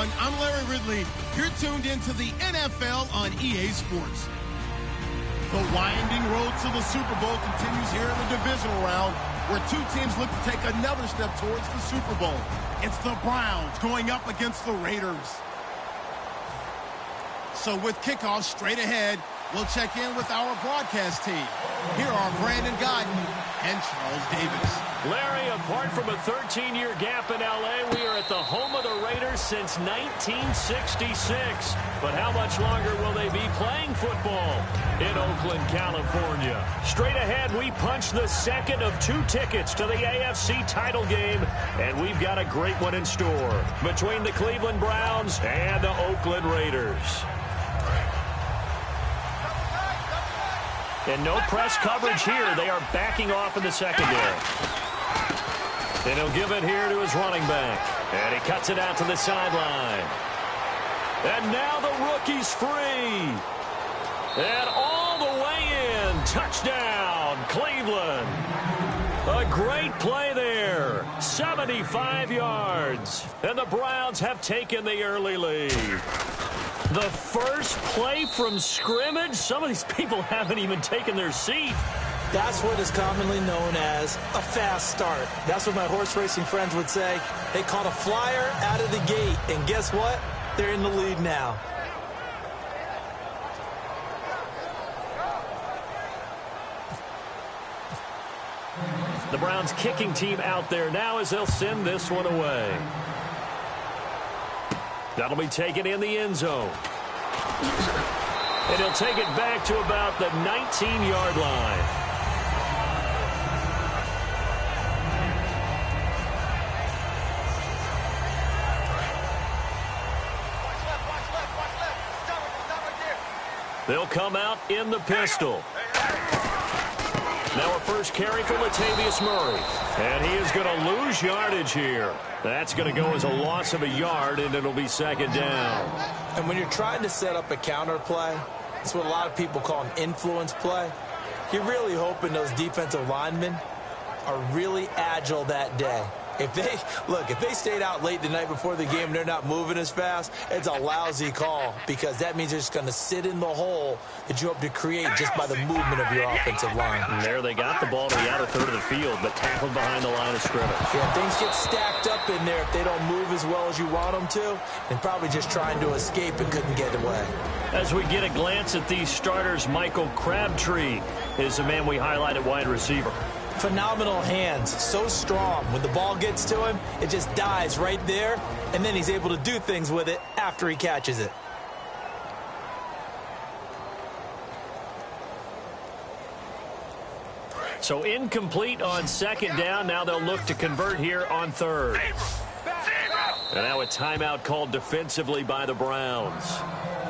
everyone. I'm Larry Ridley. You're tuned into the NFL on EA Sports. The winding road to the Super Bowl continues here in the divisional round, where two teams look to take another step towards the Super Bowl. It's the Browns going up against the Raiders. So with kickoff straight ahead, we'll check in with our broadcast team. Here are Brandon Godden and Charles Davis. Larry, apart from a 13-year gap in L.A., we are at the home of the Raiders since 1966. But how much longer will they be playing football in Oakland, California? Straight ahead, we punch the second of two tickets to the AFC title game, and we've got a great one in store between the Cleveland Browns and the Oakland Raiders. And no press coverage here. They are backing off in the secondary. And he'll give it here to his running back. And he cuts it out to the sideline. And now the rookie's free. And all the way in. Touchdown, Cleveland. A great play there. 75 yards. And the Browns have taken the early lead. The first play from scrimmage? Some of these people haven't even taken their seat. That's what is commonly known as a fast start. That's what my horse racing friends would say. They caught a flyer out of the gate, and guess what? They're in the lead now. The Browns kicking team out there now as they'll send this one away. That'll be taken in the end zone. And he'll take it back to about the 19-yard line. They'll come out in the pistol. Now our first carry for Latavius Murray. And he is going to lose yardage here. That's going to go as a loss of a yard, and it'll be second down. And when you're trying to set up a counter play, it's what a lot of people call an influence play. You're really hoping those defensive linemen are really agile that day. If they stayed out late the night before the game and they're not moving as fast, it's a lousy call because that means they're just going to sit in the hole that you hope to create just by the movement of your offensive line. And there they got the ball to the outer third of the field, but tackled behind the line of scrimmage. Yeah, things get stacked up in there if they don't move as well as you want them to, and probably just trying to escape and couldn't get away. As we get a glance at these starters, Michael Crabtree is the man we highlight at wide receiver. Phenomenal hands, so strong. When the ball gets to him, it just dies right there, and then he's able to do things with it after he catches it. So incomplete on second down. Now they'll look to convert here on third. And now a timeout called defensively by the Browns.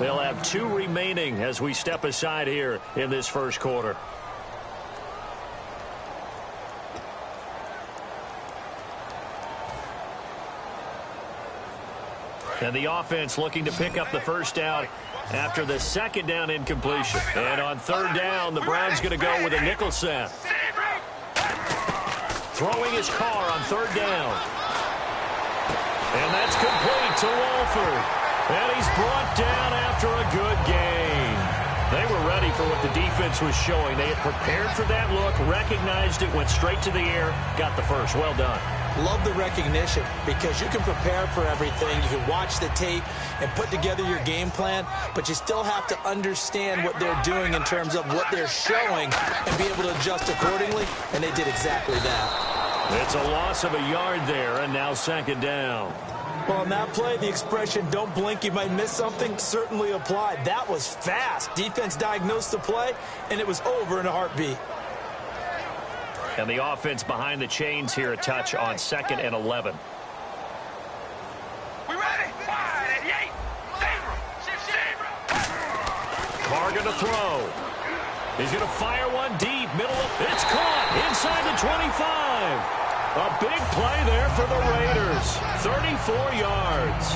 They'll have 2 remaining as we step aside here in this first quarter. And the offense looking to pick up the first down after the second down incompletion. And on third down, the Browns going to go with a nickel set. Throwing his car on third down. And that's complete to Wolford. And he's brought down after a good gain. They were ready for what the defense was showing. They had prepared for that look, recognized it, went straight to the air, got the first. Well done. Love the recognition because you can prepare for everything. You can watch the tape and put together your game plan, but you still have to understand what they're doing in terms of what they're showing and be able to adjust accordingly, and they did exactly that. It's a loss of a yard there, and now second down. Well, on that play, the expression, don't blink, you might miss something, certainly applied. That was fast. Defense diagnosed the play, and it was over in a heartbeat. And the offense behind the chains here, a touch on 2nd and 11. We ready? 5, 8, 0. Carr going to throw. He's going to fire one deep, middle of, it's caught inside the 25. A big play there for the Raiders. 34 yards.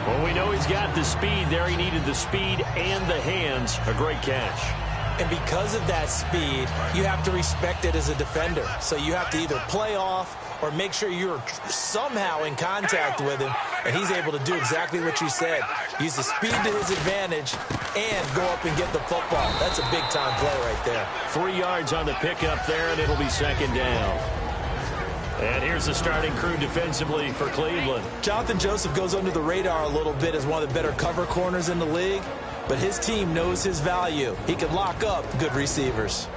Well, we know he's got the speed there. He needed the speed and the hands. A great catch. And because of that speed, you have to respect it as a defender. So you have to either play off or make sure you're somehow in contact with him, and he's able to do exactly what you said. Use the speed to his advantage and go up and get the football. That's a big-time play right there. 3 yards on the pickup there, and it'll be second down. And here's the starting crew defensively for Cleveland. Jonathan Joseph goes under the radar a little bit as one of the better cover corners in the league, but his team knows his value. He can lock up good receivers.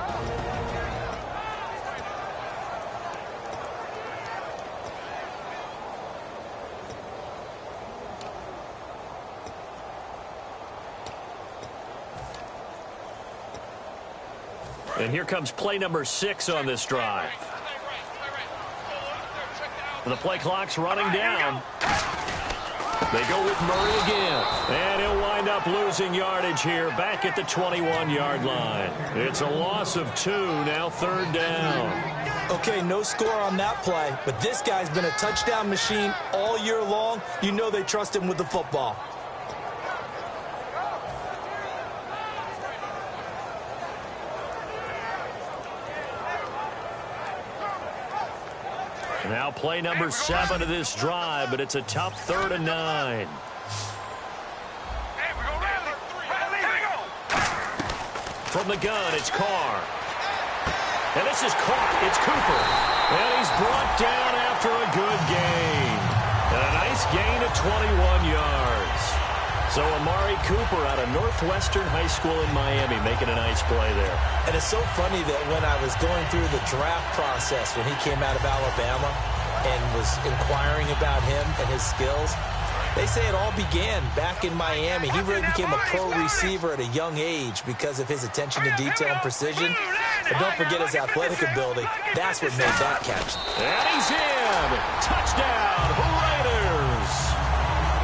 And here comes play number 6 on this drive. The play clock's running down. They go with Murray again. And he'll wind up losing yardage here back at the 21-yard line. It's a loss of 2, now third down. Okay, no score on that play, but this guy's been a touchdown machine all year long. You know they trust him with the football. Now play number 7 of this drive, but it's a tough 3rd and 9. From the gun, it's Carr. And this is caught. It's Cooper. And he's brought down after a good gain. And a nice gain of 21 yards. So Amari Cooper out of Northwestern High School in Miami making a nice play there. And it's so funny that when I was going through the draft process when he came out of Alabama and was inquiring about him and his skills, they say it all began back in Miami. He really became a pro receiver at a young age because of his attention to detail and precision. But don't forget his athletic ability. That's what made that catch. And he's in. Touchdown, Raiders.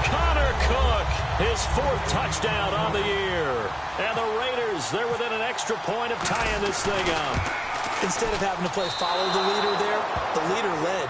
Connor Cook, his 4th touchdown on the year. And the Raiders, they're within an extra point of tying this thing up. Instead of having to play follow the leader there, the leader led.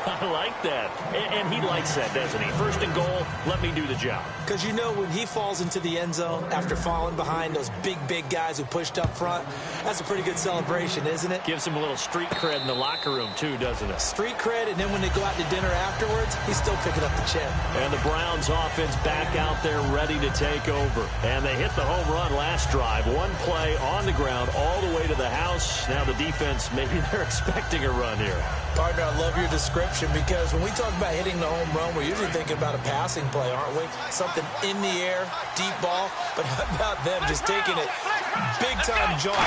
I like that. And he likes that, doesn't he? 1st and goal, let me do the job. Because you know when he falls into the end zone after falling behind those big guys who pushed up front, that's a pretty good celebration, isn't it? Gives him a little street cred in the locker room, too, doesn't it? Street cred, and then when they go out to dinner afterwards, he's still picking up the check. And the Browns offense back out there ready to take over. And they hit the home run last drive. 1 play on the ground all the way to the house. Now the defense, maybe they're expecting a run here. Partner, I love your description because when we talk about hitting the home run, we're usually thinking about a passing play, aren't we? Something in the air, deep ball. But how about them just taking it big-time jaunt?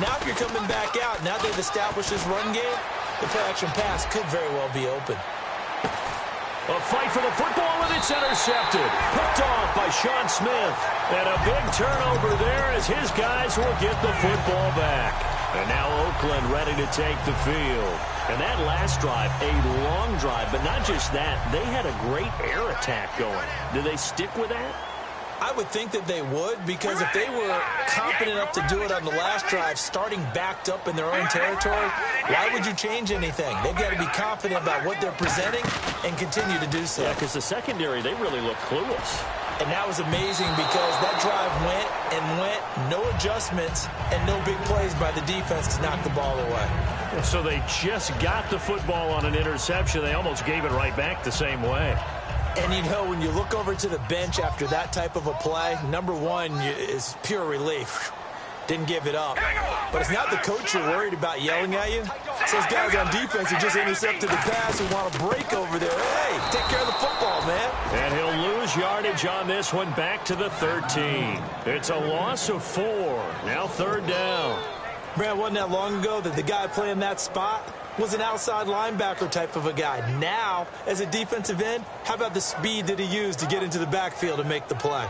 Now if you're coming back out, now they've established this run game, the play-action pass could very well be open. A fight for the football, and it's intercepted. Picked off by Sean Smith. And a big turnover there as his guys will get the football back. And now Oakland ready to take the field. And that last drive, a long drive, but not just that. They had a great air attack going. Do they stick with that? I would think that they would, because if they were confident enough to do it on the last drive, starting backed up in their own territory, why would you change anything? They've got to be confident about what they're presenting and continue to do so. Yeah, because the secondary, they really look clueless. And that was amazing because that drive went and went, no adjustments, and no big plays by the defense to knock the ball away. So they just got the football on an interception. They almost gave it right back the same way. And, you know, when you look over to the bench after that type of a play, number one is pure relief. Didn't give it up. But it's not the coach you're worried about yelling at you. It's those guys on defense who just intercepted the pass and want to break over there. Hey, take care of the football, man. And he'll lose yardage on this one back to the 13. It's a loss of 4. Now third down. Brad, wasn't that long ago that the guy playing that spot was an outside linebacker type of a guy. Now, as a defensive end, how about the speed that he used to get into the backfield and make the play?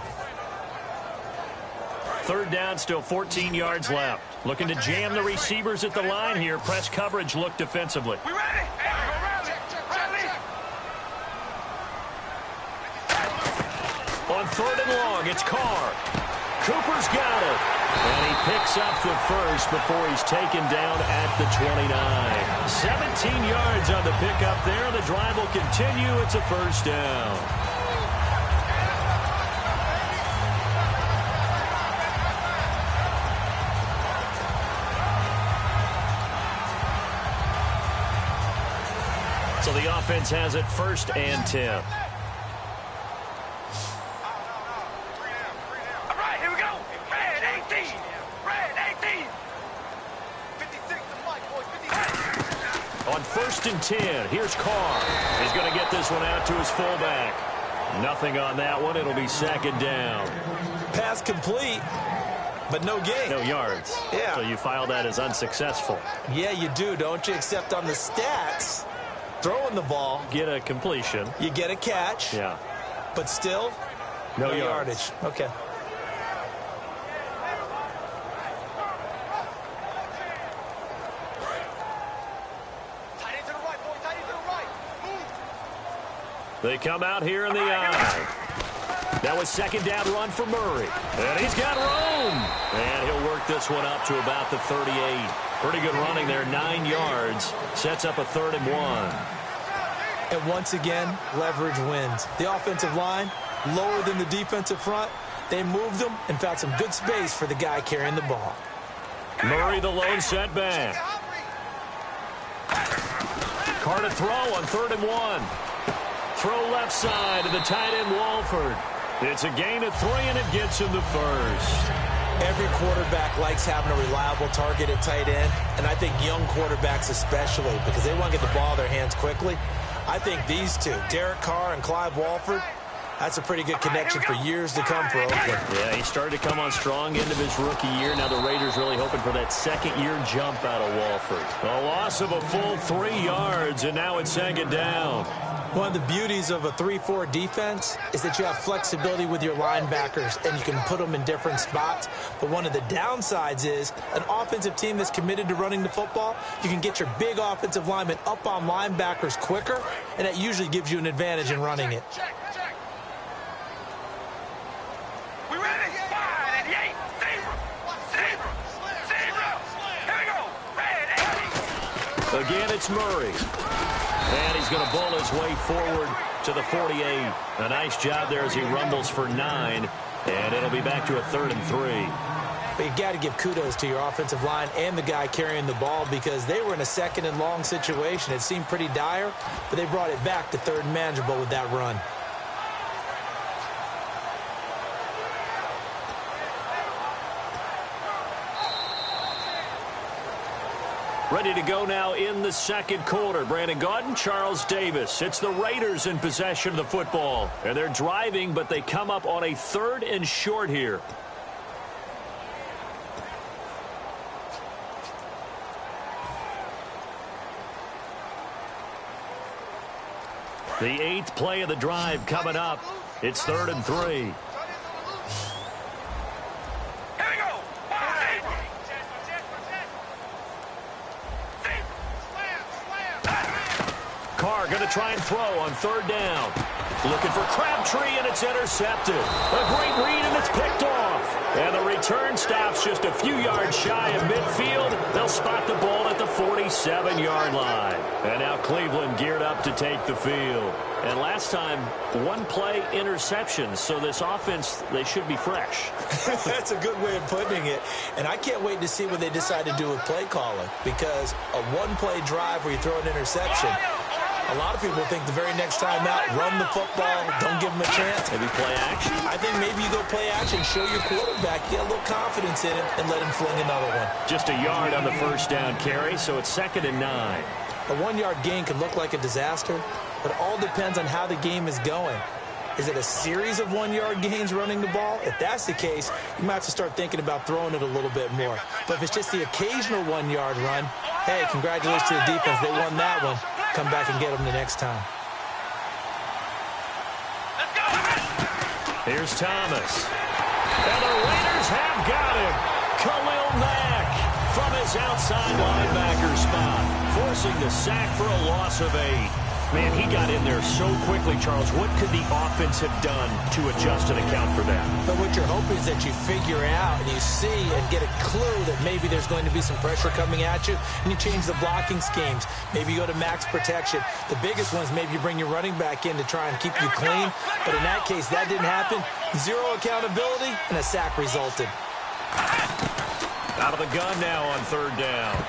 Third down, still 14 yards left. Looking to jam the receivers at the line here. Press coverage look defensively. We ready? On third and long, it's Carr. Cooper's got it. And he picks up the first before he's taken down at the 29. 17 yards on the pickup there. The drive will continue. It's a first down. So the offense has it 1st and 10. All right, here we go. Red 18. Red 18. 56 to Mike, boys. 56. On 1st and 10, here's Carr. He's going to get this one out to his fullback. Nothing on that one. It'll be 2nd down. Pass complete, but no gain. No yards. Yeah. So you file that as unsuccessful. Yeah, you do, don't you? Except on the stats, throwing the ball, Get a completion. you get a catch, Yeah. but still No yardage. Okay. Tight end to the right, boys. Tight end to the right. Move. They come out here in the eye. That was 2nd down run for Murray. And he's got room. And he'll work this one up to about the 38. Pretty good running there, 9 yards. Sets up a 3rd and 1. And once again, leverage wins. The offensive line, lower than the defensive front. They moved them and found some good space for the guy carrying the ball. Murray the lone setback. Carr to throw on 3rd and 1. Throw left side to the tight end Walford. It's a gain of 3 and it gets him the 1st. Every quarterback likes having a reliable target at tight end, and I think young quarterbacks especially, because they want to get the ball in their hands quickly. I think these two, Derek Carr and Clive Walford, that's a pretty good connection for years to come for Oakland. Yeah, he started to come on strong into his rookie year. Now the Raiders really hoping for that 2nd-year jump out of Walford. A loss of a full 3 yards, and now it's 2nd down. One of the beauties of a 3-4 defense is that you have flexibility with your linebackers, and you can put them in different spots. But one of the downsides is an offensive team that's committed to running the football, you can get your big offensive linemen up on linebackers quicker, and that usually gives you an advantage in running it. Check. We ready? 5 and 8. Zebra. Here we go. Red 18. Again, it's Murray. And he's going to bull his way forward to the 48. A nice job there as he rumbles for 9. And it'll be back to a 3rd and 3. But you got to give kudos to your offensive line and the guy carrying the ball, because they were in a 2nd and long situation. It seemed pretty dire, but they brought it back to 3rd and manageable with that run. Ready to go now in the 2nd quarter. Brandon Gaudin, Charles Davis. It's the Raiders in possession of the football. And they're driving, but they come up on a 3rd and short here. The 8th play of the drive coming up. It's 3rd and 3. Carr going to try and throw on 3rd down. Looking for Crabtree, and it's intercepted. A great read, and it's picked off. And the return stops just a few yards shy of midfield. They'll spot the ball at the 47-yard line. And now Cleveland geared up to take the field. And last time, 1 play interception. So this offense, they should be fresh. That's a good way of putting it. And I can't wait to see what they decide to do with play calling, because a 1-play drive where you throw an interception, a lot of people think the very next time out, run the football, don't give them a chance. Maybe play action? I think maybe you go play action, show your quarterback, get a little confidence in him, and let him fling another one. Just a yard on the 1st down carry, so it's 2nd and 9. A 1-yard gain can look like a disaster, but it all depends on how the game is going. Is it a series of 1-yard gains running the ball? If that's the case, you might have to start thinking about throwing it a little bit more. But if it's just the occasional 1-yard run, hey, congratulations to the defense. They won that one. Come back and get them the next time. Here's Thomas. And the Raiders have got him. Khalil Mack from his outside linebacker spot, forcing the sack for a loss of 8. Man, he got in there so quickly, Charles. What could the offense have done to adjust and account for that? But what you're hoping is that you figure out and you see and get a clue that maybe there's going to be some pressure coming at you, and you change the blocking schemes. Maybe you go to max protection. The biggest one is maybe you bring your running back in to try and keep you clean. But in that case, that didn't happen. 0 accountability, and a sack resulted. Out of the gun now on 3rd down.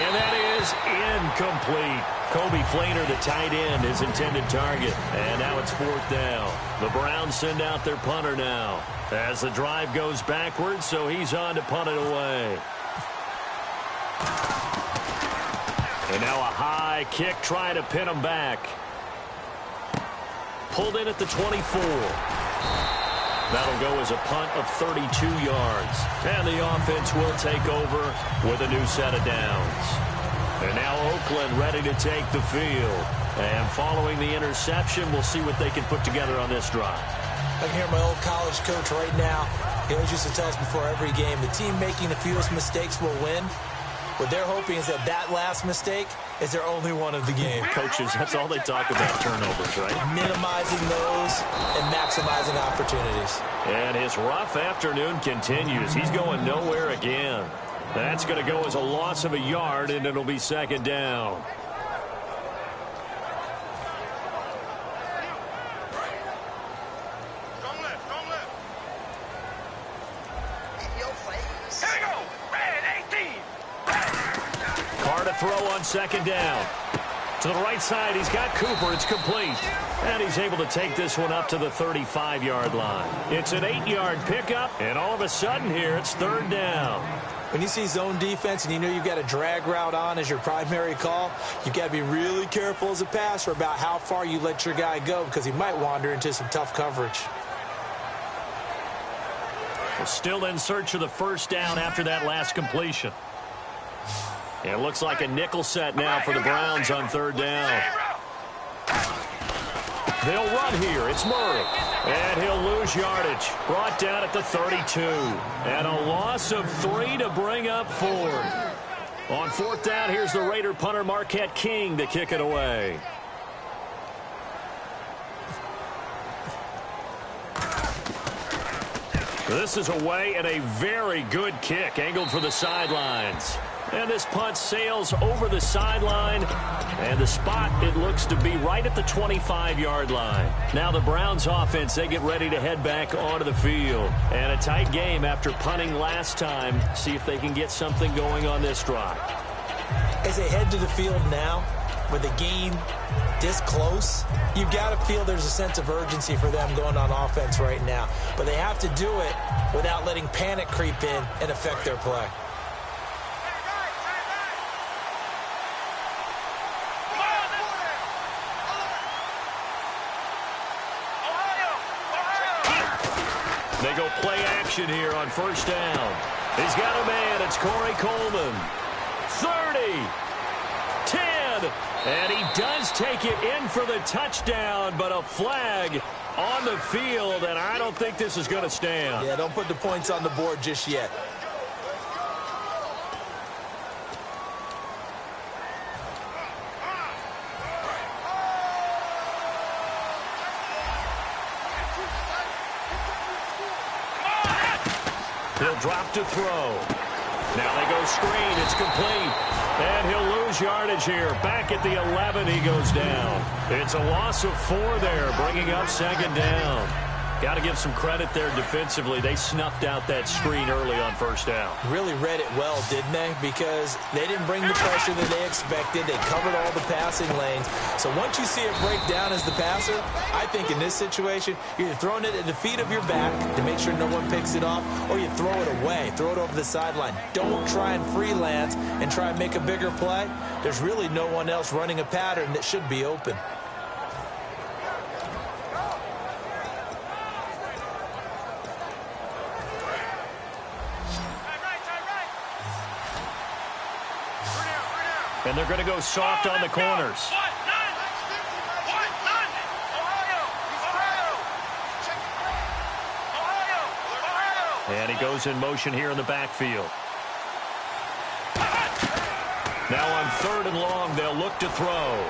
And that is incomplete. Kobe Flainer, the tight end, his intended target. And now it's 4th down. The Browns send out their punter now as the drive goes backwards, so he's on to punt it away. And now a high kick trying to pin him back. Pulled in at the 24. That'll go as a punt of 32 yards. And the offense will take over with a new set of downs. And now Oakland ready to take the field. And following the interception, we'll see what they can put together on this drive. I can hear my old college coach right now. He always used to tell us before every game, the team making the fewest mistakes will win. What they're hoping is that last mistake is their only one of the game. Coaches, that's all they talk about, turnovers, right? Minimizing those and maximizing opportunities. And his rough afternoon continues. He's going nowhere again. That's going to go as a loss of a yard, and it'll be 2nd down. Throw on 2nd down. To the right side, he's got Cooper. It's complete. And he's able to take this one up to the 35-yard line. It's an 8-yard pickup, and all of a sudden here, it's 3rd down. When you see zone defense and you know you've got a drag route on as your primary call, you've got to be really careful as a passer about how far you let your guy go because he might wander into some tough coverage. We're still in search of the 1st down after that last completion. It looks like a nickel set now for the Browns on 3rd down. They'll run here. It's Murray. And he'll lose yardage. Brought down at the 32. And a loss of 3 to bring up 4th. On 4th down, here's the Raider punter Marquette King to kick it away. This is away and a very good kick angled for the sidelines. And this punt sails over the sideline. And the spot, it looks to be right at the 25-yard line. Now the Browns offense, they get ready to head back onto the field. And a tight game after punting last time. See if they can get something going on this drive. As they head to the field now, with the game this close, you've got to feel there's a sense of urgency for them going on offense right now. But they have to do it without letting panic creep in and affect their play. They go play action here on 1st down. He's got a man. It's Corey Coleman. 30. 10. And he does take it in for the touchdown, but a flag on the field, and I don't think this is going to stand. Yeah, don't put the points on the board just yet. He'll drop to throw. Now they go screen. It's complete. And he'll lose yardage here. Back at the 11, he goes down. It's a loss of 4 there, bringing up 2nd down. Got to give some credit there defensively. They snuffed out that screen early on 1st down. Really read it well, didn't they? Because they didn't bring the pressure that they expected. They covered all the passing lanes. So once you see it break down as the passer, I think in this situation, you're either throwing it at the feet of your back to make sure no one picks it off, or you throw it away, throw it over the sideline. Don't try and freelance and try and make a bigger play. There's really no one else running a pattern that should be open. And they're going to go soft on the corners. And he goes in motion here in the backfield. Now on 3rd and long, they'll look to throw.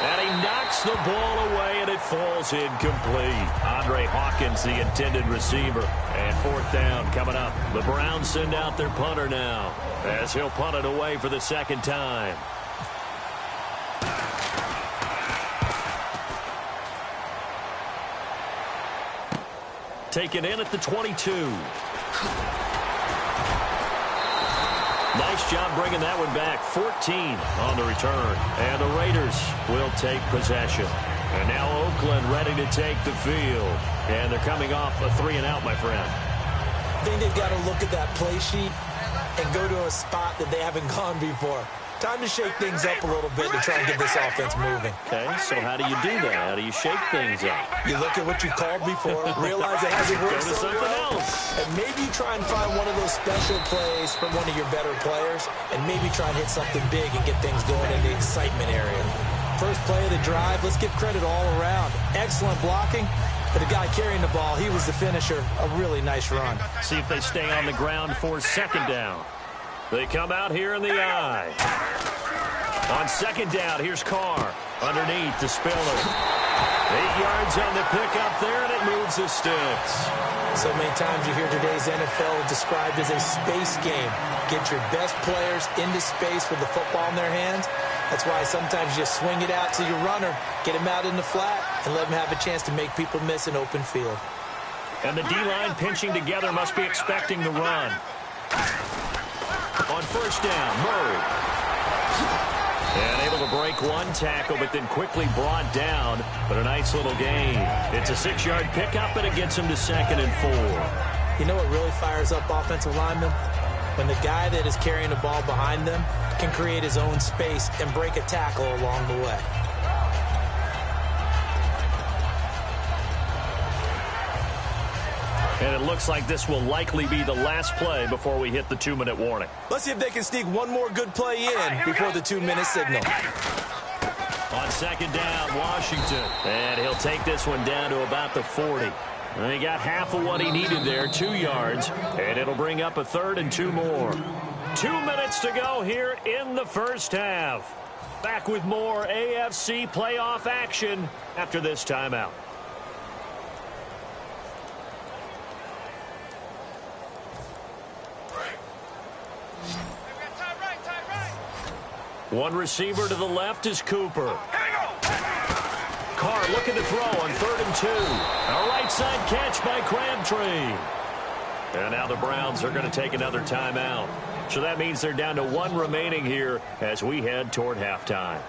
And he knocks the ball away, and it falls incomplete. Andre Hawkins, the intended receiver. And 4th down coming up. The Browns send out their punter now, as he'll punt it away for the 2nd time. Taken in at the 22. Nice job bringing that one back. 14 on the return. And the Raiders will take possession. And now Oakland ready to take the field. And they're coming off a 3-and-out, my friend. I think they've got to look at that play sheet and go to a spot that they haven't gone before. Time to shake things up a little bit to try and get this offense moving. Okay, so how do you do that? How do you shake things up? You look at what you called before, realize it hasn't worked Go to so something well, else. and maybe try and find one of those special plays from one of your better players, and maybe try and hit something big and get things going in the excitement area. First play of the drive, let's give credit all around. Excellent blocking. But the guy carrying the ball, he was the finisher. A really nice run. See if they stay on the ground for second down. They come out here in the eye. On second down, here's Carr. Underneath to Spiller. 8 yards on the pickup there, and it moves the sticks. So many times you hear today's NFL described as a space game. Get your best players into space with the football in their hands. That's why sometimes you swing it out to your runner, get him out in the flat, and let him have a chance to make people miss an open field. And the D-line pinching together must be expecting the run. On first down, Murray. And able to break one tackle, but then quickly brought down. But a nice little gain. It's a 6-yard pickup, and it gets him to 2nd and 4. You know what really fires up offensive linemen? When the guy that is carrying the ball behind them can create his own space and break a tackle along the way. And it looks like this will likely be the last play before we hit the 2-minute warning. Let's see if they can sneak one more good play in before the 2-minute signal. On second down, Washington. And he'll take this one down to about the 40. And he got half of what he needed there, 2 yards. And it'll bring up a 3rd and 2 more. 2 minutes to go here in the first half. Back with more AFC playoff action after this timeout. One receiver to the left is Cooper. Carr looking to throw on 3rd and 2. A right side catch by Crabtree. And now the Browns are going to take another timeout. So that means they're down to 1 remaining here as we head toward halftime.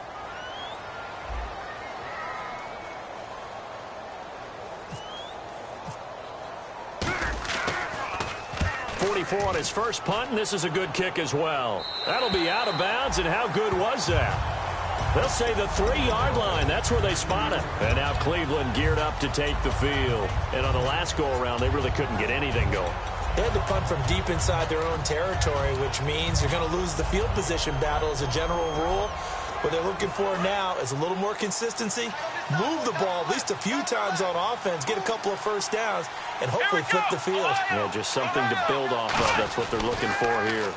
44 on his first punt, and this is a good kick as well. That'll be out of bounds, and how good was that? They'll say the 3-yard line. That's where they spot it. And now Cleveland geared up to take the field. And on the last go-around, they really couldn't get anything going. They had to punt from deep inside their own territory, which means you're going to lose the field position battle as a general rule. What they're looking for now is a little more consistency, move the ball at least a few times on offense, get a couple of first downs, and hopefully flip the field. Yeah, just something to build off of. That's what they're looking for here.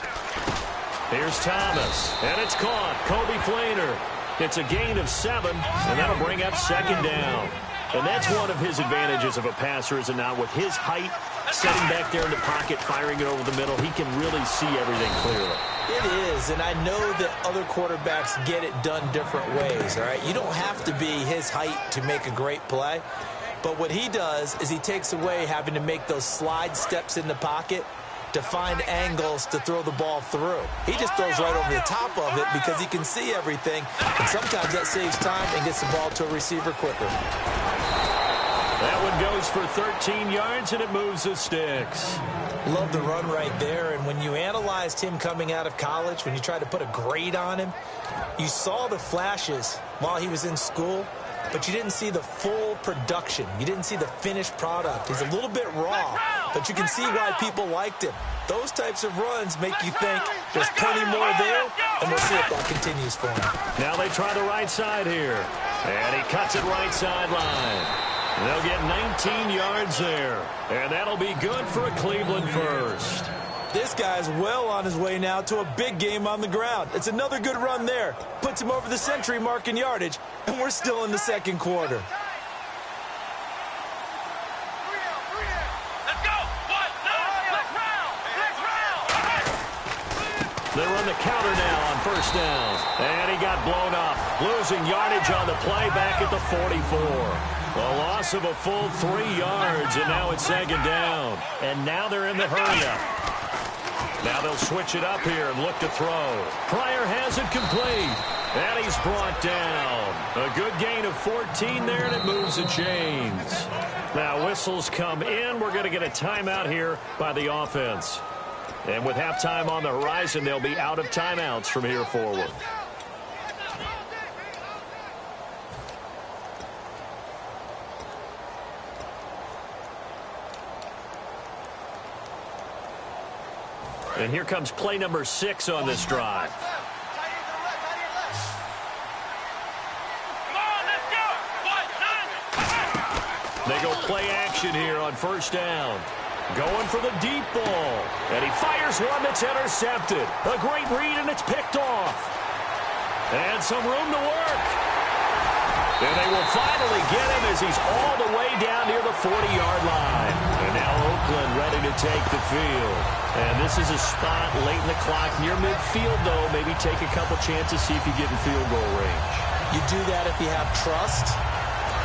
Here's Thomas, and it's caught. Kobe Flainer. It's a gain of 7, and that'll bring up 2nd down. And that's one of his advantages of a passer, is it not? With his height, setting back there in the pocket, firing it over the middle, he can really see everything clearly. It is, and I know that other quarterbacks get it done different ways, all right? You don't have to be his height to make a great play, but what he does is he takes away having to make those slide steps in the pocket to find angles to throw the ball through. He just throws right over the top of it because he can see everything, and sometimes that saves time and gets the ball to a receiver quicker. That one goes for 13 yards, and it moves the sticks. Love the run right there, and when you analyzed him coming out of college, when you tried to put a grade on him, you saw the flashes while he was in school, but you didn't see the full production. You didn't see the finished product. He's a little bit raw, but you can see why people liked him. Those types of runs make you think there's plenty more there, and we'll see if that continues for him. Now they try the right side here, and he cuts it right sideline. They'll get 19 yards there, and that'll be good for a Cleveland first. This guy's well on his way now to a big game on the ground. It's another good run there. Puts him over the century mark in yardage, and we're still in the second quarter. They run the counter now on first down, and he got blown up, losing yardage on the play back at the 44. A loss of a full 3 yards, and now it's 2nd down. And now they're in the hurry-up. Now they'll switch it up here and look to throw. Pryor has it complete. And he's brought down. A good gain of 14 there, and it moves the chains. Now whistles come in. We're going to get a timeout here by the offense. And with halftime on the horizon, they'll be out of timeouts from here forward. And here comes play number 6 on this drive. They go play action here on first down. Going for the deep ball. And he fires one that's intercepted. A great read, and it's picked off. And some room to work. And they will finally get him as he's all the way down near the 40-yard line. And now Oakland ready to take the field. And this is a spot late in the clock near midfield, though. Maybe take a couple chances, see if you get in field goal range. You do that if you have trust.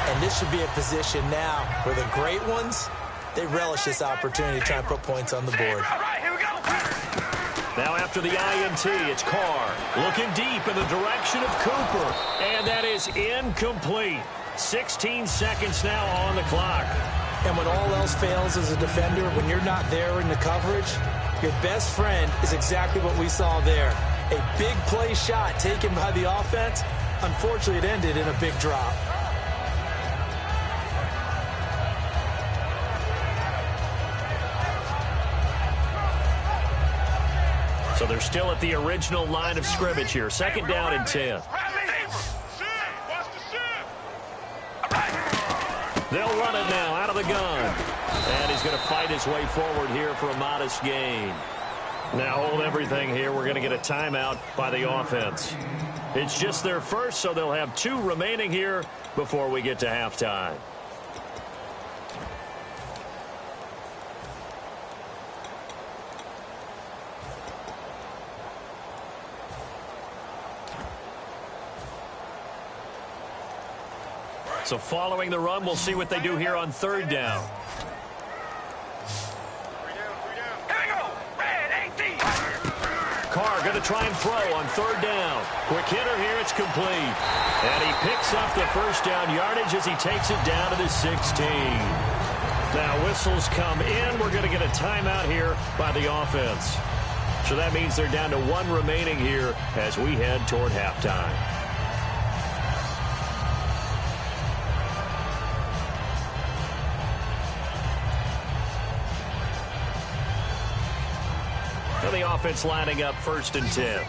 And this should be a position now where the great ones, they relish this opportunity to try and put points on the board. All right, here we go. Now after the INT, it's Carr looking deep in the direction of Cooper. And that is incomplete. 16 seconds now on the clock. And when all else fails as a defender, when you're not there in the coverage, your best friend is exactly what we saw there. A big play shot taken by the offense. Unfortunately, it ended in a big drop. So they're still at the original line of scrimmage here. Second down and 10. They'll run it now out of the gun. And he's going to fight his way forward here for a modest gain. Now hold everything here. We're going to get a timeout by the offense. It's just their first, so they'll have 2 remaining here before we get to halftime. So following the run, we'll see what they do here on third down. Here we go. Red 18. Carr going to try and throw on third down. Quick hitter here, it's complete. And he picks up the first down yardage as he takes it down to the 16. Now whistles come in. We're going to get a timeout here by the offense. So that means they're down to 1 remaining here as we head toward halftime. The offense lining up first and 10. Single.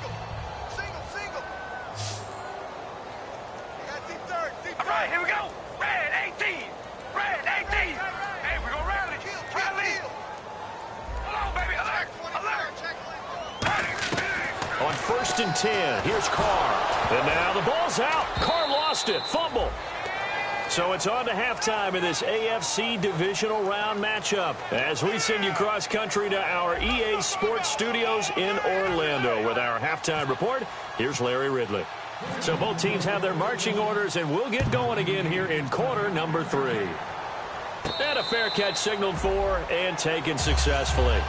All right, here we go. Red 18. Red 18. Hey, we're going to rally. Rally. Hold on, baby. Alert. On first and 10, here's Carr. And now the ball's out. Carr lost it. Fumble. So it's on to halftime in this AFC divisional round matchup as we send you cross-country to our EA Sports Studios in Orlando with our halftime report. Here's Larry Ridley. So both teams have their marching orders, and we'll get going again here in quarter number 3. And a fair catch signaled for and taken successfully.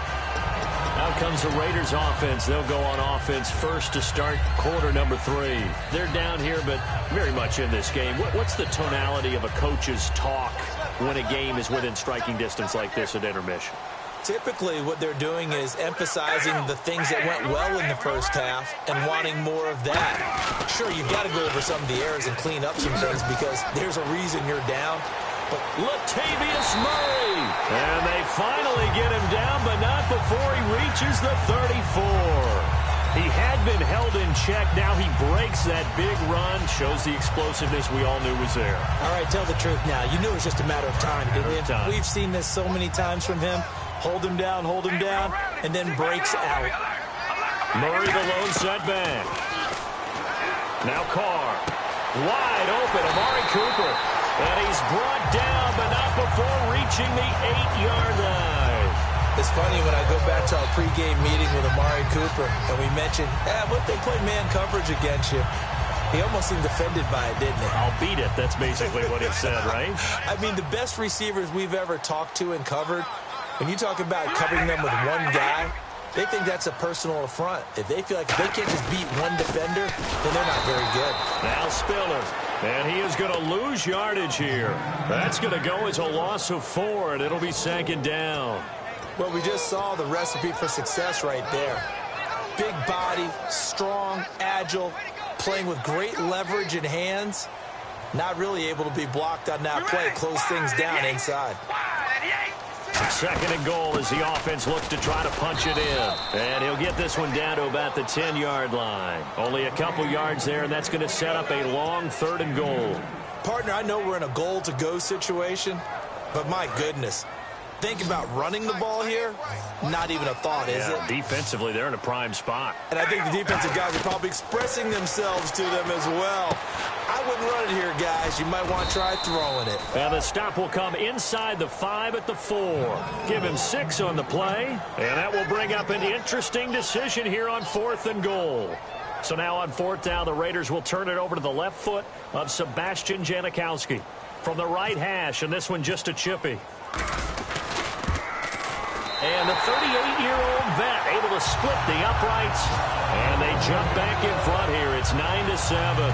Out comes the Raiders offense. They'll go on offense first to start quarter number 3. They're down here, but very much in this game. What's the tonality of a coach's talk when a game is within striking distance like this at intermission? Typically, what they're doing is emphasizing the things that went well in the first half and wanting more of that. Sure, you've got to go over some of the errors and clean up some things because there's a reason you're down. But Latavius Murray. And they finally get him down, but not before he reaches the 34. He had been held in check. Now he breaks that big run. Shows the explosiveness we all knew was there. All right, tell the truth now. You knew it was just a matter of time, didn't you? We've seen this so many times from him. Hold him down, and then breaks out. Murray the lone setback. Now Carr. Wide open, Amari Cooper. And he's brought down, but not before reaching the 8-yard line. It's funny when I go back to our pregame meeting with Amari Cooper, and we mentioned, what they play man coverage against you. He almost seemed offended by it, didn't he? I'll beat it. That's basically what he said, right? I mean, the best receivers we've ever talked to and covered, when you talk about covering them with one guy, They think that's a personal affront. If they feel like if they can't just beat one defender, then they're not very good. Now Spiller, and he is going to lose yardage here. That's going to go as a loss of 4, and it'll be 2nd down. Well, we just saw the recipe for success right there. Big body, strong, agile, playing with great leverage in hands. Not really able to be blocked on that play, close things down inside. 2nd and goal as the offense looks to try to punch it in. And he'll get this one down to about the 10-yard line. Only a couple yards there, and that's going to set up a long 3rd and goal. Partner, I know we're in a goal-to-go situation, but my goodness. Think about running the ball here. Not even a thought, is it? Defensively, they're in a prime spot. And I think the defensive guys are probably expressing themselves to them as well. I wouldn't run it here, guys. You might want to try throwing it. And the stop will come inside the 5 at the 4. Give him 6 on the play. And that will bring up an interesting decision here on 4th and goal. So now on 4th down, the Raiders will turn it over to the left foot of Sebastian Janikowski. From the right hash, and this one just a chippy. And the 38-year-old vet able to split the uprights. And they jump back in front here. It's 9-7.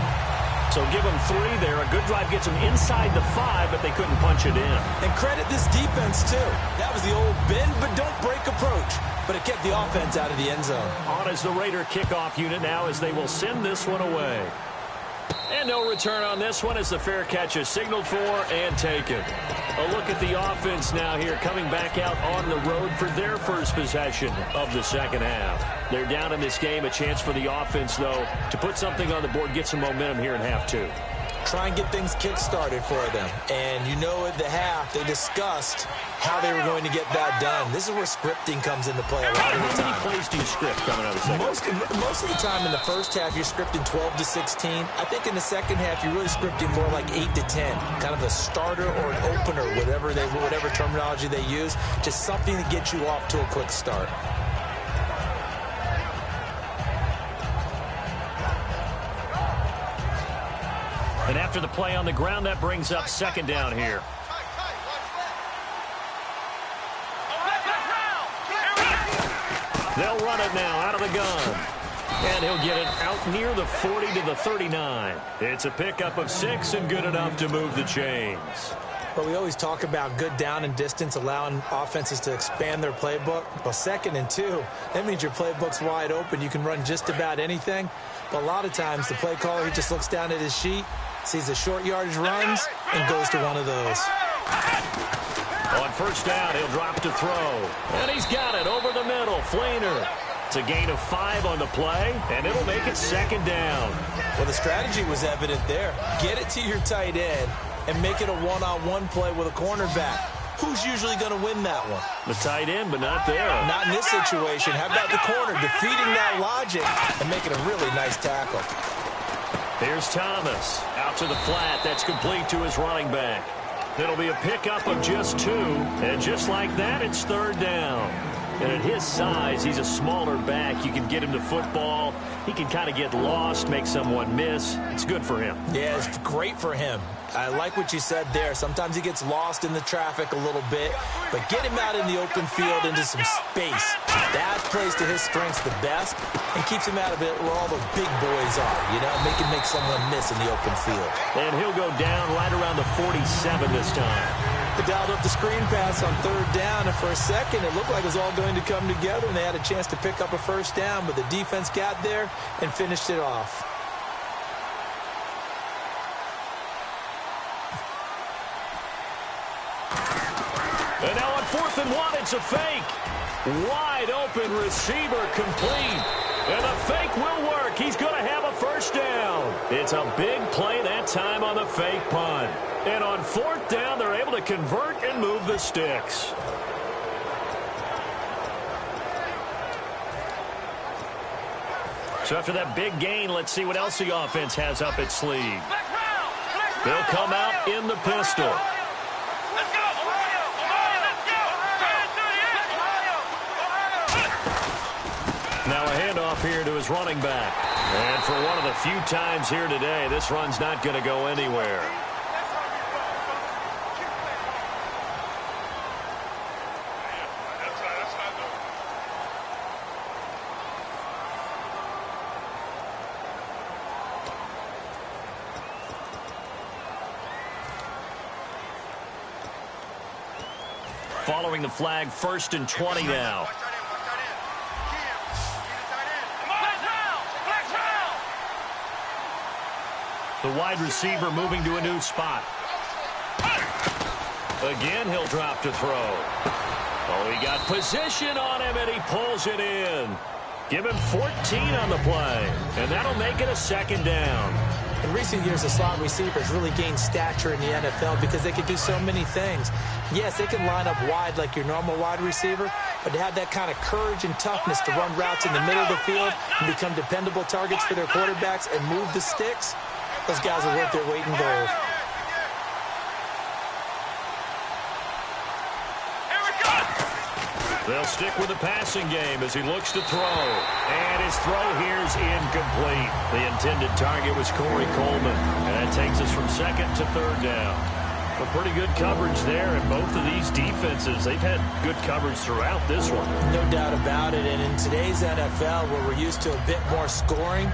So give them 3 there. A good drive gets them inside the 5, but they couldn't punch it in. And credit this defense, too. That was the old bend but don't break approach. But it kept the offense out of the end zone. On is the Raider kickoff unit now as they will send this one away. And no return on this one as the fair catch is signaled for and taken. A look at the offense now here coming back out on the road for their first possession of the 2nd half. They're down in this game. A chance for the offense, though, to put something on the board, get some momentum here in half 2. Try and get things kick-started for them. And you know at the half, they discussed how they were going to get that done. This is where scripting comes into play a lot of the time. How many plays do you script coming out of the second? Most of the time in the first half, you're scripting 12 to 16. I think in the second half, you're really scripting more like 8 to 10. Kind of a starter or an opener, whatever terminology they use. Just something to get you off to a quick start. And after the play on the ground, that brings up 2nd down here. They'll run it now out of the gun. And he'll get it out near the 40 to the 39. It's a pickup of 6 and good enough to move the chains. But we always talk about good down and distance, allowing offenses to expand their playbook. Well, 2nd and 2, that means your playbook's wide open. You can run just about anything. But a lot of times, the play caller, he just looks down at his sheet, sees the short yardage runs, and goes to one of those. On 1st down, he'll drop to throw. And he's got it over the middle. Flainer. It's a gain of 5 on the play, and it'll make it 2nd down. Well, the strategy was evident there. Get it to your tight end and make it a one-on-one play with a cornerback. Who's usually going to win that one? The tight end, but not there. Not in this situation. How about the corner defeating that logic and making a really nice tackle? Here's Thomas. Out to the flat. That's complete to his running back. It'll be a pickup of just 2. And just like that, it's 3rd down. And at his size, he's a smaller back. You can get him to football. He can kind of get lost, make someone miss. It's good for him. Yeah, it's great for him. I like what you said there. Sometimes he gets lost in the traffic a little bit, but get him out in the open field into some space. That plays to his strengths the best and keeps him out of it where all the big boys are, make someone miss in the open field. And he'll go down right around the 47 this time. They dialed up the screen pass on 3rd down, and for a second it looked like it was all going to come together, and they had a chance to pick up a 1st down, but the defense got there and finished it off. And now on 4th and 1, it's a fake. Wide open receiver complete. And the fake will work. He's going to have a 1st down. It's a big play that time on the fake punt. And on 4th down, they're able to convert and move the sticks. So after that big gain, let's see what else the offense has up its sleeve. They'll come out in the pistol. Now a handoff here to his running back. And for one of the few times here today, this run's not going to go anywhere. following the flag, 1st and 20 now. The wide receiver moving to a new spot. Again, he'll drop to throw. Oh, he got position on him, and he pulls it in. Give him 14 on the play, and that'll make it a 2nd down. In recent years, the slot receivers really gained stature in the NFL because they can do so many things. Yes, they can line up wide like your normal wide receiver, but to have that kind of courage and toughness to run routes in the middle of the field and become dependable targets for their quarterbacks and move the sticks, those guys are worth their weight in gold. They'll stick with the passing game as he looks to throw. And his throw here's incomplete. The intended target was Corey Coleman. And that takes us from 2nd to 3rd down. A pretty good coverage there, and both of these defenses, they've had good coverage throughout this one. No doubt about it. And in today's NFL, where we're used to a bit more scoring,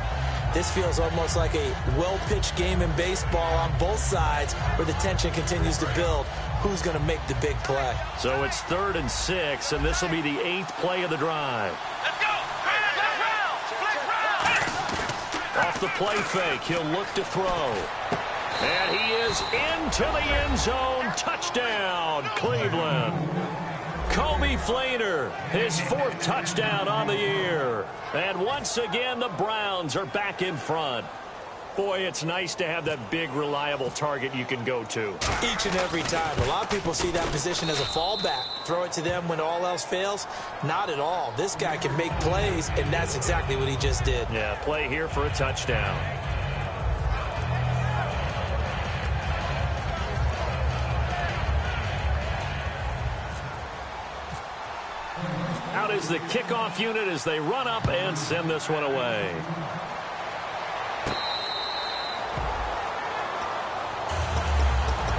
this feels almost like a well-pitched game in baseball on both sides where the tension continues to build. Who's going to make the big play? So it's 3rd and 6, and this will be the 8th play of the drive. Let's go! Off the play fake, he'll look to throw. And he is into the end zone. Touchdown, Cleveland. Kobe Fleener, his 4th touchdown on the year. And once again, the Browns are back in front. Boy, it's nice to have that big, reliable target you can go to. Each and every time. A lot of people see that position as a fallback. Throw it to them when all else fails. Not at all. This guy can make plays, and that's exactly what he just did. Yeah, play here for a touchdown. Out is the kickoff unit as they run up and send this one away.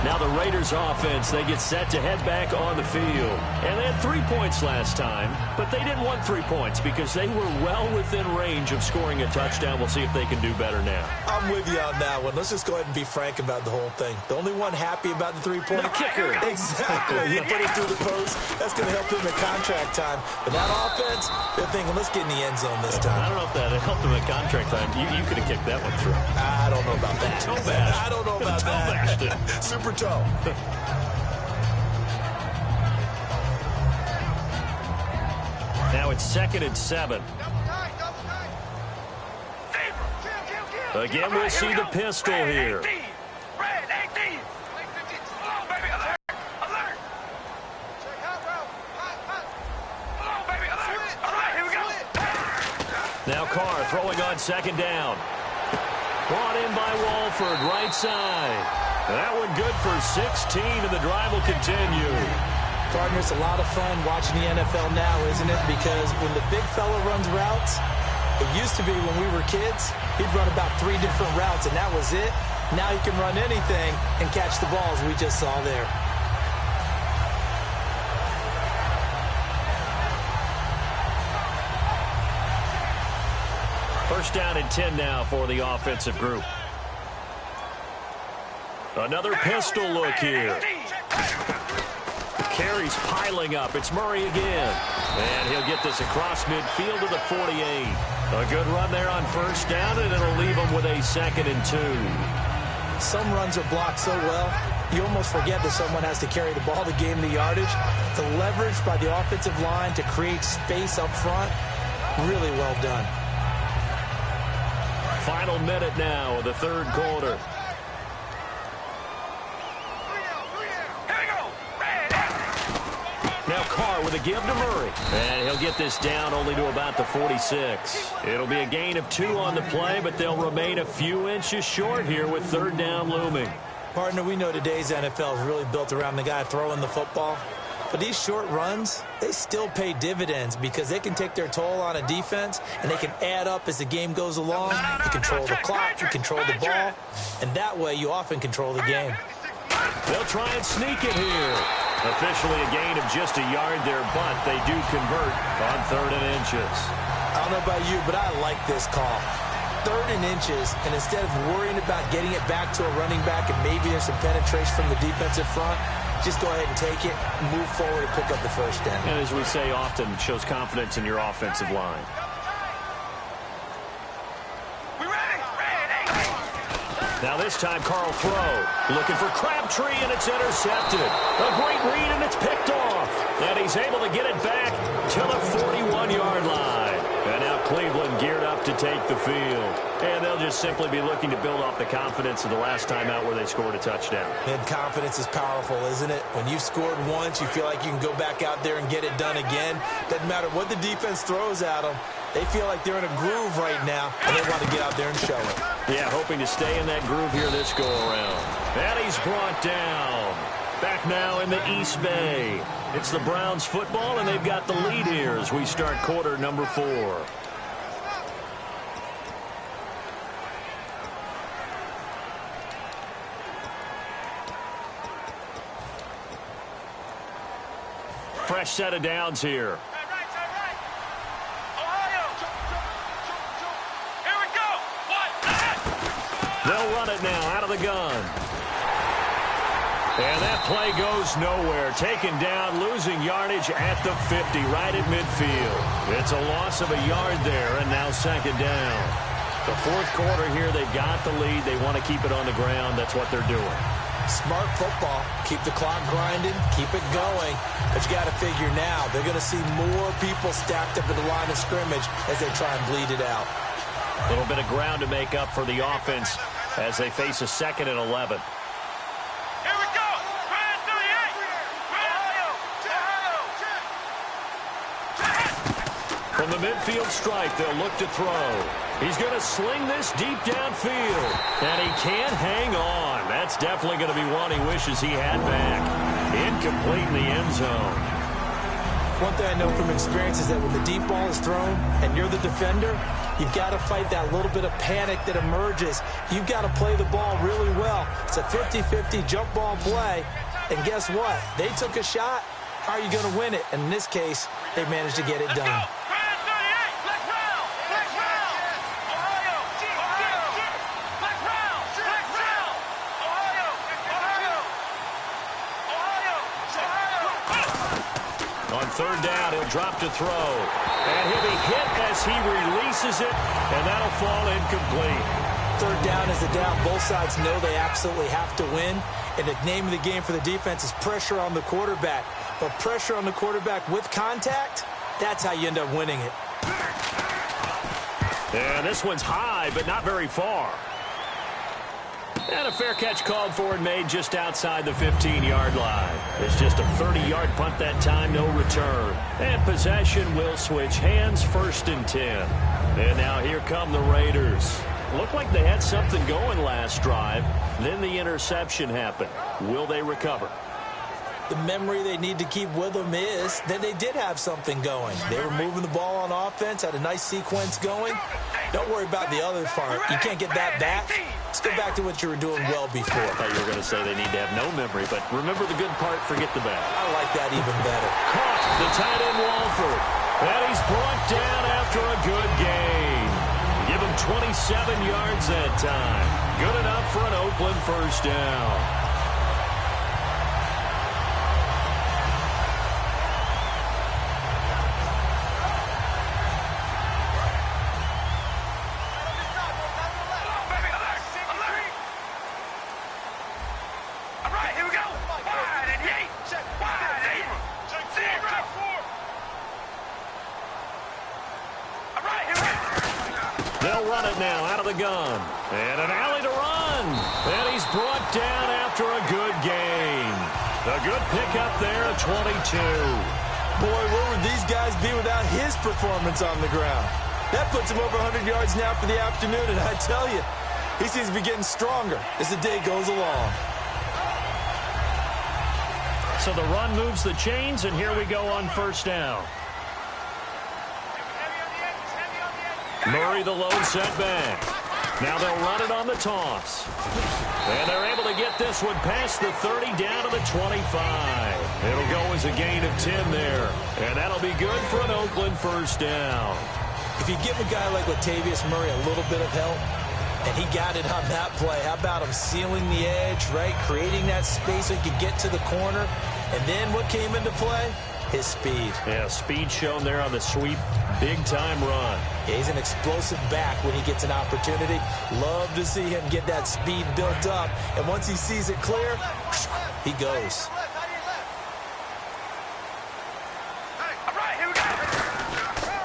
Now the Raiders offense, they get set to head back on the field. And they had 3 points last time, but they didn't want 3 points because they were well within range of scoring a touchdown. We'll see if they can do better now. I'm with you on that one. Let's just go ahead and be frank about the whole thing. The only one happy about the 3-point kicker. Exactly. He put it through the post. That's going to help him in contract time. But that offense, they're thinking, let's get in the end zone this time. I don't know if that helped him in contract time. You could have kicked that one through. I don't know about that. Toe bash. I don't know about that. Super toe. Now it's 2nd and 7. Again, we'll see the pistol here. Now Carr throwing on 2nd down. Brought in by Walford, right side. That one good for 16, and the drive will continue. Partner, it's a lot of fun watching the NFL now, isn't it? Because when the big fella runs routes, it used to be when we were kids, he'd run about 3 different routes, and that was it. Now he can run anything and catch the balls we just saw there. First down and 10 now for the offensive group. Another pistol look here. Carries piling up. It's Murray again. And he'll get this across midfield to the 48. A good run there on 1st down, and it'll leave him with a 2nd and 2. Some runs are blocked so well, you almost forget that someone has to carry the ball to gain the yardage. The leverage by the offensive line to create space up front, really well done. Final minute now of the 3rd quarter. Now Carr with a give to Murray. And he'll get this down only to about the 46. It'll be a gain of 2 on the play, but they'll remain a few inches short here with 3rd down looming. Partner, we know today's NFL is really built around the guy throwing the football. But these short runs, they still pay dividends because they can take their toll on a defense, and they can add up as the game goes along. You control the clock, you control the ball, and that way you often control the game. They'll try and sneak it here. Officially a gain of just a yard there, but they do convert on 3rd and inches. I don't know about you, but I like this call. 3rd and inches, and instead of worrying about getting it back to a running back and maybe there's some penetration from the defensive front, just go ahead and take it, move forward, and pick up the first down. And as we say often, shows confidence in your offensive line. Now this time, Carl throw. Looking for Crabtree, and it's intercepted. A great read, and it's picked off. And he's able to get it back to the 41-yard line. And now Cleveland geared up to take the field. And they'll just simply be looking to build off the confidence of the last time out where they scored a touchdown. And confidence is powerful, isn't it? When you've scored once, you feel like you can go back out there and get it done again. Doesn't matter what the defense throws at them. They feel like they're in a groove right now, and they want to get out there and show it. Yeah, hoping to stay in that groove here this go-around. And he's brought down. Back now in the East Bay. It's the Browns football, and they've got the lead here as we start quarter number 4. Fresh set of downs here. They'll run it now out of the gun. And that play goes nowhere. Taken down, losing yardage at the 50, right at midfield. It's a loss of a yard there, and now second down. The fourth quarter here, they've got the lead. They want to keep it on the ground. That's what they're doing. Smart football. Keep the clock grinding. Keep it going. But you got to figure now, they're going to see more people stacked up at the line of scrimmage as they try and bleed it out. A little bit of ground to make up for the offense as they face a 2nd and 11. Here we go. Brand 38. From the midfield stripe, they'll look to throw. He's going to sling this deep downfield. And he can't hang on. That's definitely going to be one he wishes he had back. Incomplete in the end zone. One thing I know from experience is that when the deep ball is thrown and you're the defender, you've got to fight that little bit of panic that emerges. You've got to play the ball really well. It's a 50-50 jump ball play. And guess what? They took a shot. How are you going to win it? And in this case, they managed to get it done. On third down, he'll drop to throw. And he'll be hit as he releases it, and that'll fall incomplete. Third down is the down. Both sides know they absolutely have to win. And the name of the game for the defense is pressure on the quarterback. But pressure on the quarterback with contact, that's how you end up winning it. And this one's high, but not very far. And a fair catch called for and made just outside the 15-yard line. It's just a 30-yard punt that time, no return. And possession will switch hands, 1st and 10. And now here come the Raiders. Looked like they had something going last drive. Then the interception happened. Will they recover? The memory they need to keep with them is that they did have something going. They were moving the ball on offense, had a nice sequence going. Don't worry about the other part. You can't get that back. Let's go back to what you were doing well before. I thought you were going to say they need to have no memory, but remember the good part, forget the bad. I like that even better. Caught the tight end Walford. And he's brought down after a good gain. Give him 27 yards that time. Good enough for an Oakland first down. Now out of the gun. And an alley to run. And he's brought down after a good gain. A good pickup there at 22. Boy, where would these guys be without his performance on the ground? That puts him over 100 yards now for the afternoon, and I tell you, he seems to be getting stronger as the day goes along. So the run moves the chains, and here we go on first down. Murray the lone setback. Now they'll run it on the toss. And they're able to get this one past the 30 down to the 25. It'll go as a gain of 10 there. And that'll be good for an Oakland first down. If you give a guy like Latavius Murray a little bit of help, And he got it on that play. How about him sealing the edge, right? Creating that space so he could get to the corner. And then what came into play? His speed. Yeah, speed shown there on the sweep. Big-time run. Yeah, he's an explosive back when he gets an opportunity. Love to see him get that speed built up. And once he sees it clear, he goes.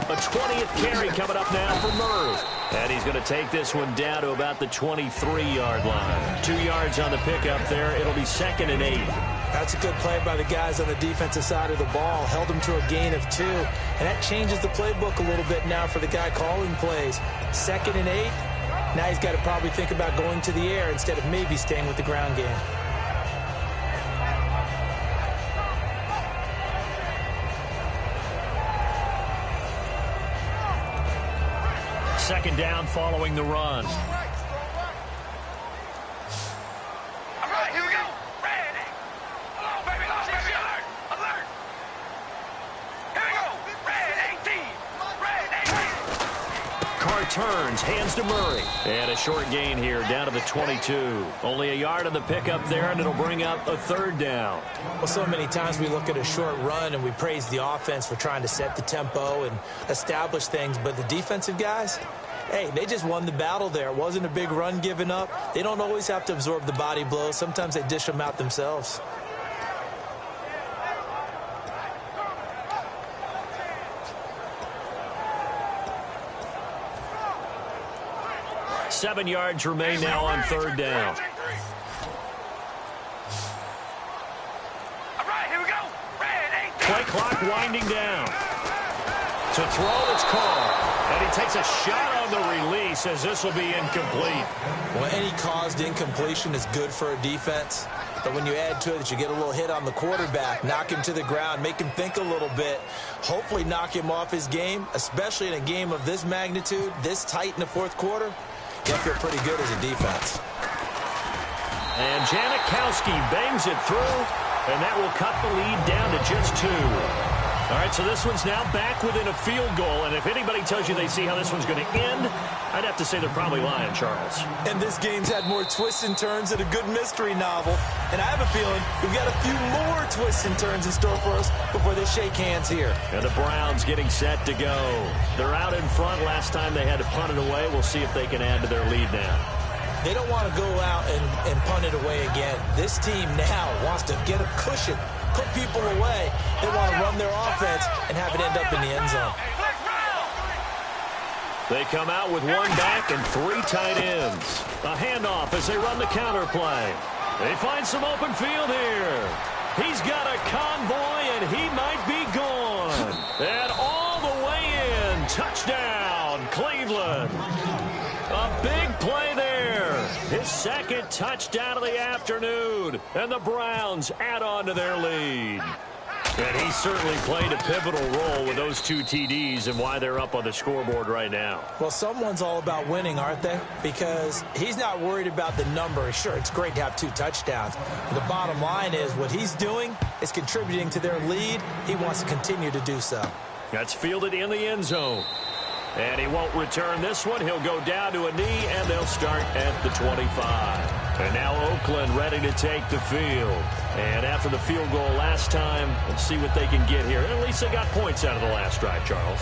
A 20th carry coming up now for Murray. And he's going to take this one down to about the 23-yard line. 2 yards on the pickup there. It'll be 2nd and 8. That's a good play by the guys on the defensive side of the ball. Held him to a gain of 2. And that changes the playbook a little bit now for the guy calling plays. 2nd and 8. Now he's got to probably think about going to the air instead of maybe staying with the ground game. Second down following the run. All right, here we go. Ready. Hello, baby. Hello, baby. Alert. Alert. Here we go. Red 18. Red 18. Carr turns, hands to Murray. And a short gain here down to the 22. Only a yard on the pickup there, and it'll bring up a 3rd down. Well, so many times we look at a short run and we praise the offense for trying to set the tempo and establish things. But the defensive guys, hey, they just won the battle there. It wasn't a big run given up. They don't always have to absorb the body blows. Sometimes they dish them out themselves. Seven yards remain now on 3rd down. All right, here we go. Red 18. Play clock winding down. To throw, it's called. And he takes a shot on the release as this will be incomplete. Well, any caused incompletion is good for a defense. But when you add to it that you get a little hit on the quarterback, knock him to the ground, make him think a little bit, hopefully knock him off his game, especially in a game of this magnitude, this tight in the 4th quarter, you'll feel pretty good as a defense. And Janikowski bangs it through, and that will cut the lead down to just 2. All right, so this one's now back within a field goal, and if anybody tells you they see how this one's going to end, I'd have to say they're probably lying, Charles. And this game's had more twists and turns than a good mystery novel, and I have a feeling we've got a few more twists and turns in store for us before they shake hands here. And the Browns getting set to go. They're out in front. Last time they had to punt it away. We'll see if they can add to their lead now. They don't want to go out and punt it away again. This team now wants to get a cushion, put people away. They want to run their offense and have it end up in the end zone. They come out with 1 back and 3 tight ends. A handoff as they run the counter play. They find some open field here. He's got a convoy, and he might be gone. And all the way in. Touchdown, Cleveland. A big play there. His 2nd touchdown of the afternoon. And the Browns add on to their lead. And he certainly played a pivotal role with those 2 TDs and why they're up on the scoreboard right now. Well, someone's all about winning, aren't they? Because he's not worried about the number. Sure, it's great to have 2 touchdowns. But the bottom line is what he's doing is contributing to their lead. He wants to continue to do so. That's fielded in the end zone. And he won't return this one. He'll go down to a knee, and they'll start at the 25. And now Oakland ready to take the field. And after the field goal last time, let's see what they can get here. At least they got points out of the last drive, Charles.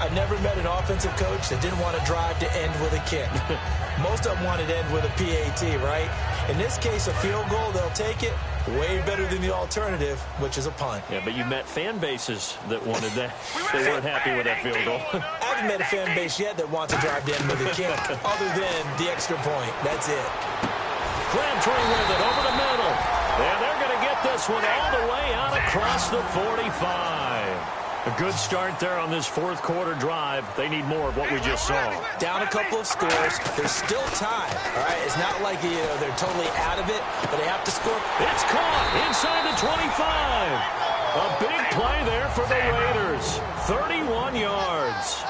I've never met an offensive coach that didn't want to drive to end with a kick. Most of them wanted to end with a PAT, right? In this case, a field goal, they'll take it. Way better than the alternative, which is a punt. Yeah, but you met fan bases that wanted that. They weren't happy with that field goal. I haven't met a fan base yet that wants to drive to end with a kick, other than the extra point. That's it. Crabtree with it over the middle. And they're going to get this one all the way out across the 45. A good start there on this 4th quarter drive. They need more of what we just saw. Down a couple of scores. There's still time. All right, it's not like they're totally out of it, but they have to score. It's caught inside the 25. A big play there for the Raiders. 31 yards.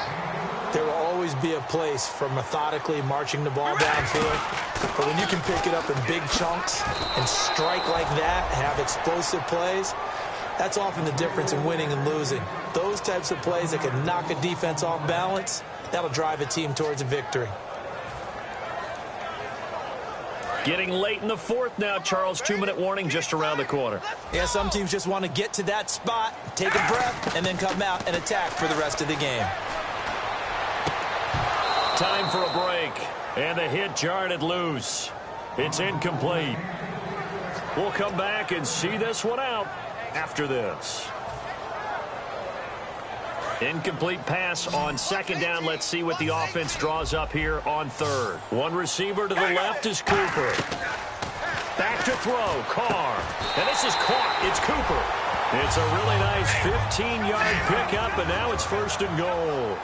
There will always be a place for methodically marching the ball downfield. But when you can pick it up in big chunks and strike like that, have explosive plays, that's often the difference in winning and losing. Those types of plays that can knock a defense off balance, that'll drive a team towards a victory. Getting late in the fourth now, Charles. 2-minute warning just around the corner. Yeah, some teams just want to get to that spot, take a breath, and then come out and attack for the rest of the game. Time for a break. And the hit jarred it loose. It's incomplete. We'll come back and see this one out after this. Incomplete pass on second down. Let's see what the offense draws up here on third. One receiver to the left is Cooper. Back to throw, Carr. And this is caught. It's Cooper. It's a really nice 15-yard pickup, and now it's first and goal.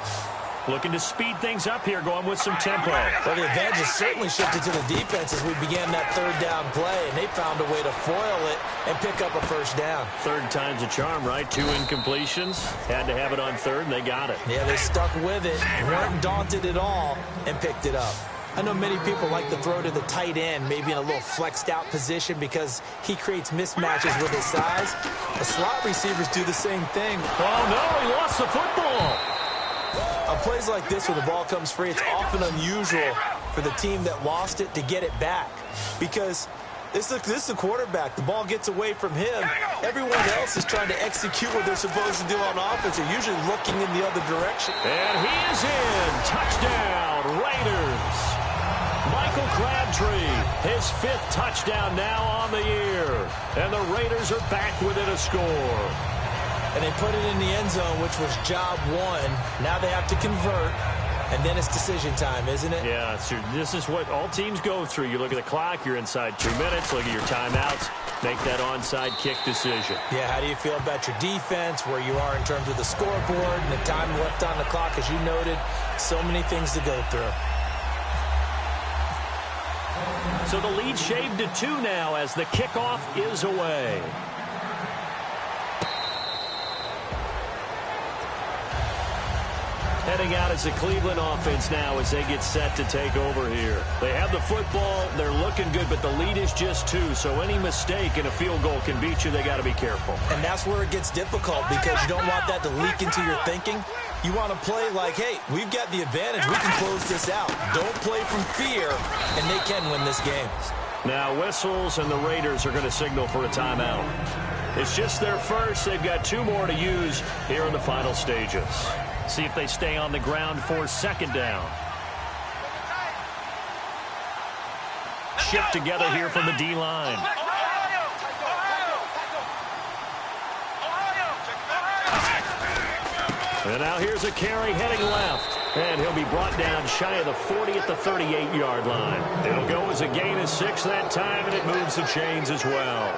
Looking to speed things up here, going with some tempo. Well, the advantage has certainly shifted to the defense as we began that third down play, and they found a way to foil it and pick up a first down. Third time's a charm, right? 2 incompletions. Had to have it on third, and they got it. Yeah, they stuck with it, weren't daunted at all, and picked it up. I know many people like to throw to the tight end, maybe in a little flexed out position because he creates mismatches with his size. The slot receivers do the same thing. Oh, no, he lost the football. On plays like this, when the ball comes free, it's often unusual for the team that lost it to get it back. Because this is the quarterback. The ball gets away from him. Everyone else is trying to execute what they're supposed to do on offense. They're usually looking in the other direction. And he is in. Touchdown, Raiders. Michael Crabtree, his 5th touchdown now on the year. And the Raiders are back within a score. And they put it in the end zone, which was job one. Now they have to convert, and then it's decision time, isn't it? Yeah, this is what all teams go through. You look at the clock, you're inside 2 minutes, look at your timeouts, make that onside kick decision. Yeah, how do you feel about your defense, where you are in terms of the scoreboard, and the time left on the clock, as you noted, so many things to go through. So the lead shaved to 2 now as the kickoff is away. Heading out as the Cleveland offense now as they get set to take over here. They have the football. They're looking good, but the lead is just 2. So any mistake in a field goal can beat you. They got to be careful. And that's where it gets difficult because you don't want that to leak into your thinking. You want to play like, hey, we've got the advantage. We can close this out. Don't play from fear, and they can win this game. Now whistles, and the Raiders are going to signal for a timeout. It's just their first. They've got 2 more to use here in the final stages. See if they stay on the ground for second down. Shift together here from the D-line. And now here's a carry heading left. And he'll be brought down shy of the 40 at the 38-yard line. It'll go as a gain of 6 that time, and it moves the chains as well.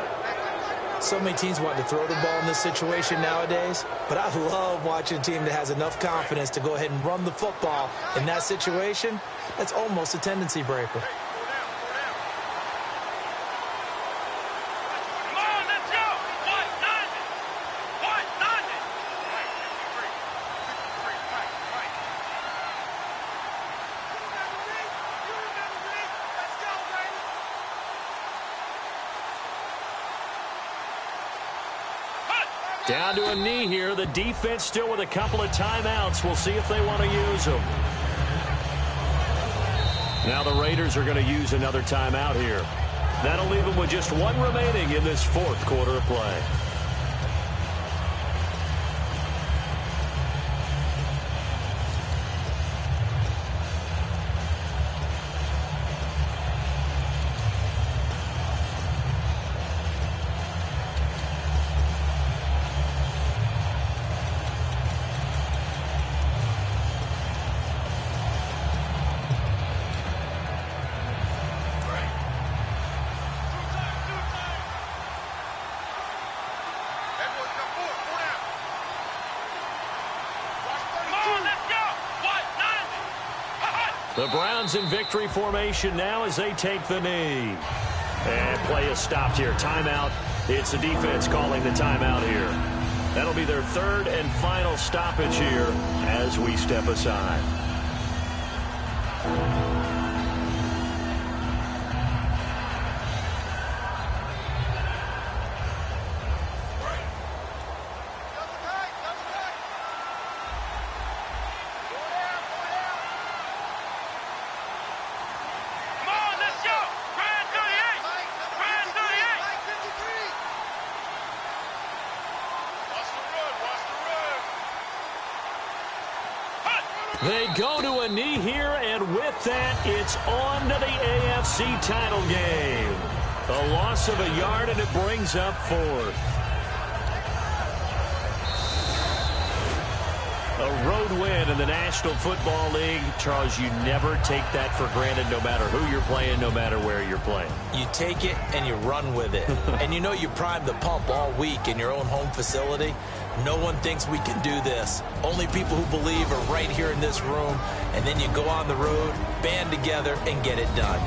So many teams want to throw the ball in this situation nowadays, but I love watching a team that has enough confidence to go ahead and run the football. In that situation, that's almost a tendency breaker. Down to a knee here. The defense still with a couple of timeouts. We'll see if they want to use them. Now the Raiders are going to use another timeout here. That'll leave them with just 1 remaining in this 4th quarter of play. The Browns in victory formation now as they take the knee. And play is stopped here. Timeout. It's the defense calling the timeout here. That'll be their 3rd and final stoppage here as we step aside. Come on, let's go. Grand They go to a knee here, and with that, it's on to the AFC title game. A loss of a yard, and it brings up fourth. A road win in the National Football League. Charles, you never take that for granted no matter who you're playing, no matter where you're playing. You take it and you run with it. And you know you primed the pump all week in your own home facility. No one thinks we can do this. Only people who believe are right here in this room. And then you go on the road, band together, and get it done.